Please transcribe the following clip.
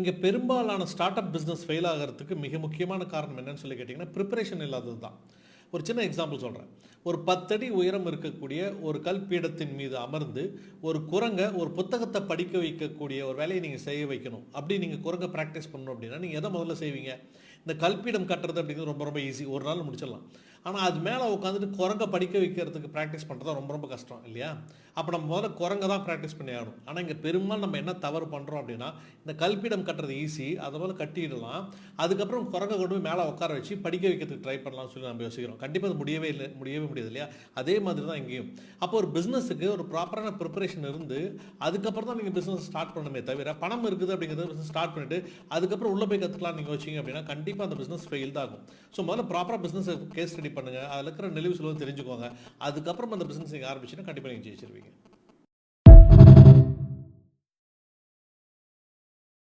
இங்கே பெரும்பாலான start up business fail ஆகிறதுக்கு மிக முக்கியமான காரணம் என்னன்னு சொல்லி கேட்டிங்கன்னா ப்ரிப்பரேஷன் இல்லாதது தான். ஒரு சின்ன எக்ஸாம்பிள் சொல்கிறேன். ஒரு 10 அடி உயரம் இருக்கக்கூடிய ஒரு கல்பீடத்தின் மீது அமர்ந்து ஒரு குரங்கை ஒரு புத்தகத்தை படிக்க வைக்கக்கூடிய ஒரு வேலையை நீங்கள் செய்ய வைக்கணும். அப்படி நீங்கள் குரங்கை ப்ராக்டிஸ் பண்ணணும் அப்படின்னா நீங்கள் எதை முதல்ல செய்வீங்க? இந்த கல்பீடம் கட்டுறது அப்படிங்கிறது ரொம்ப ரொம்ப ஈஸி, ஒரு நாள் முடிச்சிடலாம். ஆனால் அது மேலே உட்காந்துட்டு குரங்கை படிக்க வைக்கிறதுக்கு ப்ராக்டிஸ் பண்ணுறது ரொம்ப ரொம்ப கஷ்டம் இல்லையா? அப்போ நம்ம முதல்ல குரங்கை தான் ப்ராக்டிஸ் பண்ணி ஆகணும். ஆனால் இங்கே பெரும்பாலும் நம்ம என்ன தவறு பண்ணுறோம் அப்படின்னா, இந்த கல்பீடம் கட்டுறது ஈஸி, அதை போல் கட்டிடலாம், அதுக்கப்புறம் குரங்கை கொண்டு போய் மேலே உட்கார வச்சு படிக்க வைக்கிறதுக்கு ட்ரை பண்ணலாம்னு சொல்லி நம்ம யோசிக்கிறோம். கண்டிப்பாக அது முடியவே முடியாது இல்லையா? அதே மாதிரி தான் இங்கேயும். அப்போ ஒரு பிஸ்னஸுக்கு ஒரு ப்ராப்பரான ப்ரிப்பரேஷன் இருந்து அதுக்கப்புறம் தான் நீங்கள் பிஸ்னஸ் ஸ்டார்ட் பண்ணணுமே தவிர, பணம் இருக்குது அப்படிங்கிறத பிஸ்னஸ் ஸ்டார்ட் பண்ணிவிட்டு அதுக்கப்புறம் உள்ளே போய் கற்றுக்கலாம் நீங்கள் வச்சிங்க அப்படின்னா கண்டிப்பாக அந்த பிஸ்னஸ் ஃபெயில் தான் ஆகும். ஸோ முதல்ல ப்ராப்பராக பிஸ்னஸ் கேஸ் ஸ்டடி பண்ணுங்கள், அதில் இருக்கிற நெளிவு சுழுவு தெரிஞ்சுக்கோங்க. அதுக்கப்புறம் அந்த பிஸ்னஸ் நீங்கள் ஆரம்பிச்சுன்னா கண்டிப்பாக நீங்கள் ஜெயிச்சிருவீங்க.